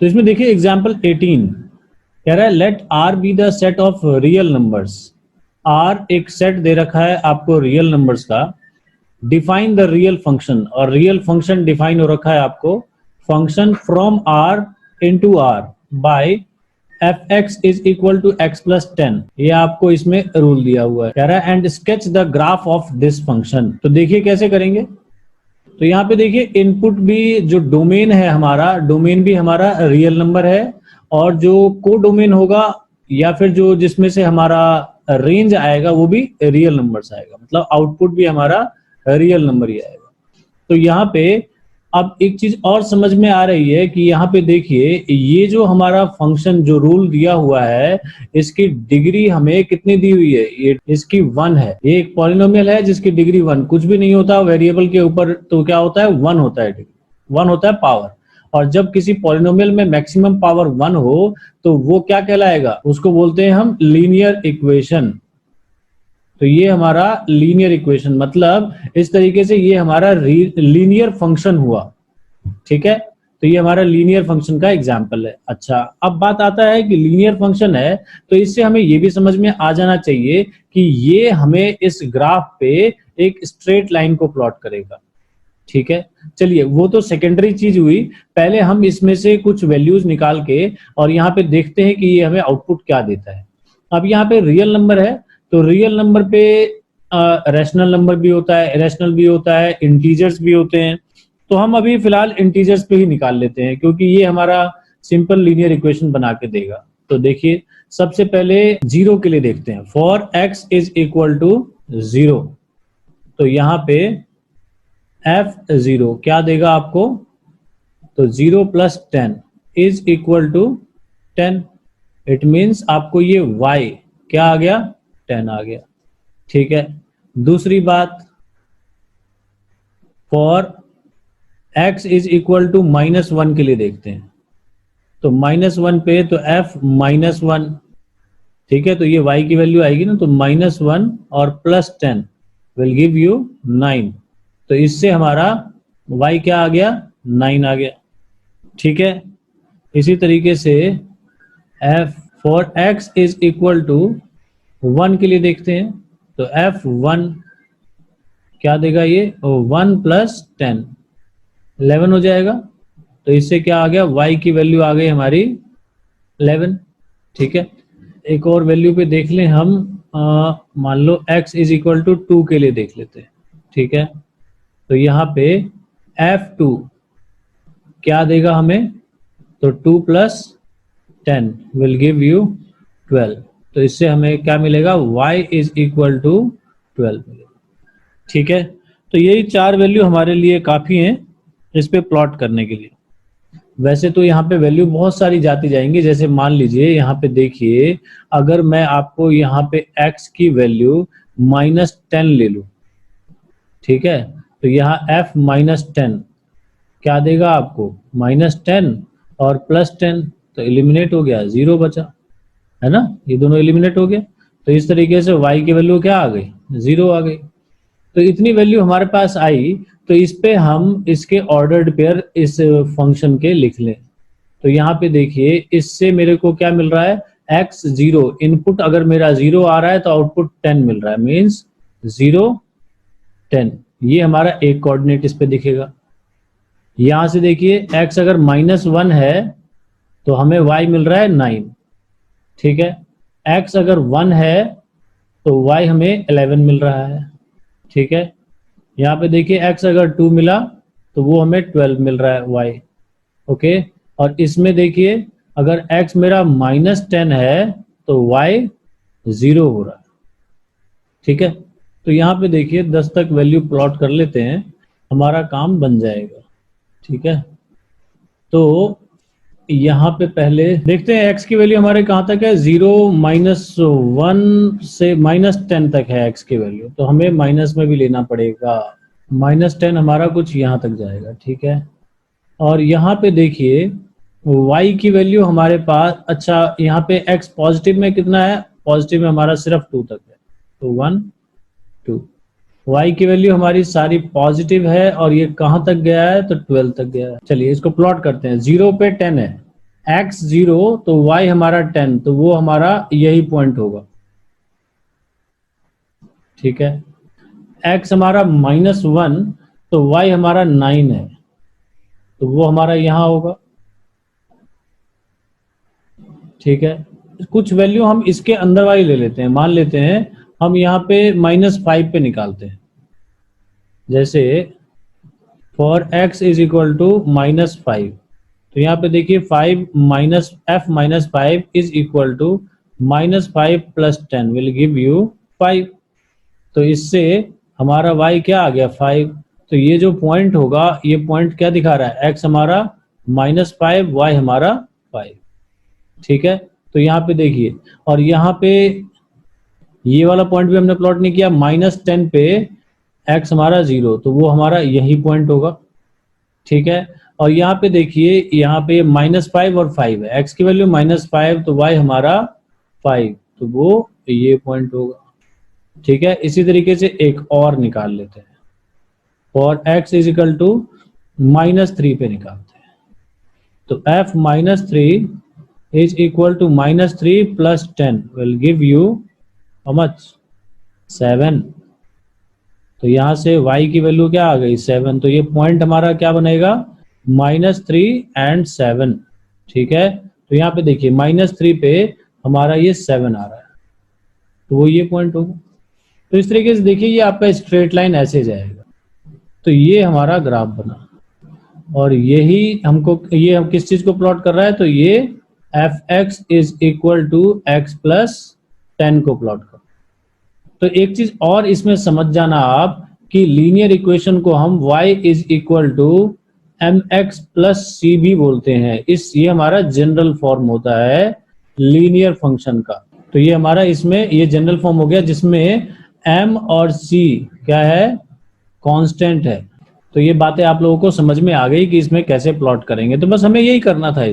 तो इसमें देखिए एग्जाम्पल 18 कह रहा है let R be the set of real numbers. R एक सेट दे रखा है आपको रियल नंबर्स का। डिफाइन द रियल फंक्शन, और रियल फंक्शन डिफाइन हो रखा है आपको, function from R into R by f x is equal to x plus 10। ये आपको इसमें रूल दिया हुआ है। कह रहा है and sketch the graph of this function. तो देखिए कैसे करेंगे। तो यहाँ पे देखिए इनपुट भी, जो डोमेन है हमारा, डोमेन भी हमारा रियल नंबर है, और जो को डोमेन होगा या फिर जो जिसमें से हमारा रेंज आएगा वो भी रियल नंबर्स आएगा, मतलब आउटपुट भी हमारा रियल नंबर ही आएगा। तो यहाँ पे अब एक चीज और समझ में आ रही है कि यहाँ पे देखिए ये जो हमारा फंक्शन जो रूल दिया हुआ है, इसकी डिग्री हमें कितनी दी हुई है, ये इसकी 1 है। ये एक पॉलिनोमियल है जिसकी डिग्री 1, कुछ भी नहीं होता वेरिएबल के ऊपर तो क्या होता है 1 होता है, डिग्री 1 होता है पावर। और जब किसी पॉलिनोमियल में मैक्सिमम पावर 1 हो तो वो क्या कहलाएगा, उसको बोलते हैं हम लीनियर इक्वेशन। तो ये हमारा लीनियर इक्वेशन, मतलब इस तरीके से ये हमारा लीनियर फंक्शन हुआ। ठीक है, तो ये हमारा लीनियर फंक्शन का एग्जाम्पल है। अच्छा, अब बात आता है कि लीनियर फंक्शन है तो इससे हमें ये भी समझ में आ जाना चाहिए कि ये हमें इस ग्राफ पे एक स्ट्रेट लाइन को प्लॉट करेगा। ठीक है, चलिए वो तो सेकेंडरी चीज हुई। पहले हम इसमें से कुछ वैल्यूज निकाल के और यहाँ पे देखते हैं कि ये हमें आउटपुट क्या देता है। अब यहाँ पे रियल नंबर है, तो रियल नंबर पे रैशनल नंबर भी होता है, इरेशनल भी होता है, इंटीजर्स भी होते हैं। तो हम अभी फिलहाल इंटीजर्स पे ही निकाल लेते हैं क्योंकि ये हमारा सिंपल लीनियर इक्वेशन बना के देगा। तो देखिए सबसे पहले जीरो के लिए देखते हैं। For x is equal to 0, तो यहाँ पे f0 क्या देगा आपको, तो 0 plus 10 is equal to 10। It means आपको ये y क्या आ गया, 10 आ गया। ठीक है, दूसरी बात, for x is equal to -1 के लिए देखते हैं। तो -1 पे तो f -1, ठीक है, तो ये y की वैल्यू आएगी ना, तो -1 और प्लस 10 विल गिव यू 9। तो इससे हमारा y क्या आ गया, 9 आ गया। ठीक है, इसी तरीके से f for x is equal to 1 के लिए देखते हैं। तो f1 क्या देगा, ये 1 प्लस 10 11 हो जाएगा। तो इससे क्या आ गया, y की वैल्यू आ गई हमारी 11। ठीक है, एक और वैल्यू पे देख लें हम, मान लो x इज इक्वल टू 2 के लिए देख लेते हैं। ठीक है, तो यहाँ पे f2 क्या देगा हमें, तो 2 प्लस 10 विल गिव यू 12। तो इससे हमें क्या मिलेगा, y इज इक्वल टू 12 मिलेगा। ठीक है, तो यही 4 वैल्यू हमारे लिए काफी हैं इस पे प्लॉट करने के लिए। वैसे तो यहाँ पे वैल्यू बहुत सारी जाती जाएंगी, जैसे मान लीजिए यहाँ पे देखिए, अगर मैं आपको यहाँ पे x की वैल्यू -10 ले लूं, ठीक है, तो यहाँ f -10 क्या देगा आपको, -10 और प्लस 10, तो एलिमिनेट हो गया, 0 बचा, है ना, ये दोनों एलिमिनेट हो गए। तो इस तरीके से y की वैल्यू क्या आ गई, 0 आ गई। तो इतनी वैल्यू हमारे पास आई, तो इस पे हम इसके ऑर्डर्ड पेयर इस फंक्शन के लिख लें। तो यहाँ पे देखिए इससे मेरे को क्या मिल रहा है, x0 इनपुट अगर मेरा 0 आ रहा है तो आउटपुट 10 मिल रहा है, मीन्स 0 10। ये हमारा एक कोऑर्डिनेट इस पे दिखेगा। यहां से देखिए x अगर -1 है तो हमें y मिल रहा है 9। ठीक है, x अगर 1 है तो y हमें 11 मिल रहा है। ठीक है, यहाँ पे देखिए x अगर 2 मिला तो वो हमें 12 मिल रहा है y। ओके, और इसमें देखिए अगर x मेरा -10 है तो y 0 हो रहा है। ठीक है, तो यहाँ पे देखिए 10 तक वैल्यू प्लॉट कर लेते हैं, हमारा काम बन जाएगा। ठीक है, तो यहाँ पे पहले देखते हैं x की वैल्यू हमारे कहाँ तक है, 0 -1 से -10 तक है x की वैल्यू, तो हमें माइनस में भी लेना पड़ेगा। -10 हमारा कुछ यहाँ तक जाएगा। ठीक है, और यहाँ पे देखिए y की वैल्यू हमारे पास, अच्छा यहाँ पे x पॉजिटिव में कितना है, पॉजिटिव में हमारा सिर्फ 2 तक है, तो 1 2। y की वैल्यू हमारी सारी पॉजिटिव है और ये कहां तक गया है, तो 12 तक गया है। चलिए इसको प्लॉट करते हैं। 0 पे 10 है x 0 तो y हमारा 10, तो वो हमारा यही पॉइंट होगा। ठीक है, x हमारा -1 तो y हमारा 9 है, तो वो हमारा यहां होगा। ठीक है, कुछ वैल्यू हम इसके अंदर वाली ले लेते हैं। मान लेते हैं हम यहाँ पे -5 पे निकालते हैं। जैसे for x is equal to -5, तो यहाँ पे देखिए 5 minus f minus 5 is equal to -5 + 10 will give you 5। तो इससे हमारा y क्या आ गया 5। तो ये जो पॉइंट होगा, ये पॉइंट क्या दिखा रहा है, x हमारा -5, y हमारा 5। ठीक है, तो यहाँ पे देखिए, और यहाँ पे ये वाला पॉइंट भी हमने प्लॉट नहीं किया। -10 पे x हमारा 0, तो वो हमारा यही पॉइंट होगा। ठीक है, और यहाँ पे देखिए, यहाँ पे -5 और 5 है, x की वैल्यू -5 तो y हमारा 5, तो वो ये पॉइंट होगा। ठीक है, इसी तरीके से एक और निकाल लेते हैं। और x इज इक्वल टू -3 पे निकालते हैं। तो f -3 is equal to -3 + 10 will give you how much 7। तो यहां से y की वैल्यू क्या आ गई 7, तो ये पॉइंट हमारा क्या बनेगा -3 and 7। ठीक है, तो यहाँ पे देखिए -3 पे हमारा ये 7 आ रहा है, तो वो ये पॉइंट होगा। तो इस तरीके से देखिए, ये आपका स्ट्रेट लाइन ऐसे जाएगा। तो ये हमारा ग्राफ बना, और यही हमको, ये हम किस चीज को प्लॉट कर रहा है, तो ये f(x) is equal to x + 10 को प्लॉट कर। तो एक चीज और इसमें समझ जाना आप, कि लीनियर इक्वेशन को हम y is equal to mx + c भी बोलते हैं। ये हमारा जनरल फॉर्म होता है लीनियर फंक्शन का। तो ये हमारा इसमें ये जनरल फॉर्म हो गया, जिसमें m और c क्या है, कांस्टेंट है। तो ये बातें आप लोगों को समझ में आ गई कि इसमें कैसे प्लॉट करेंगे। तो बस हमें यही करना था।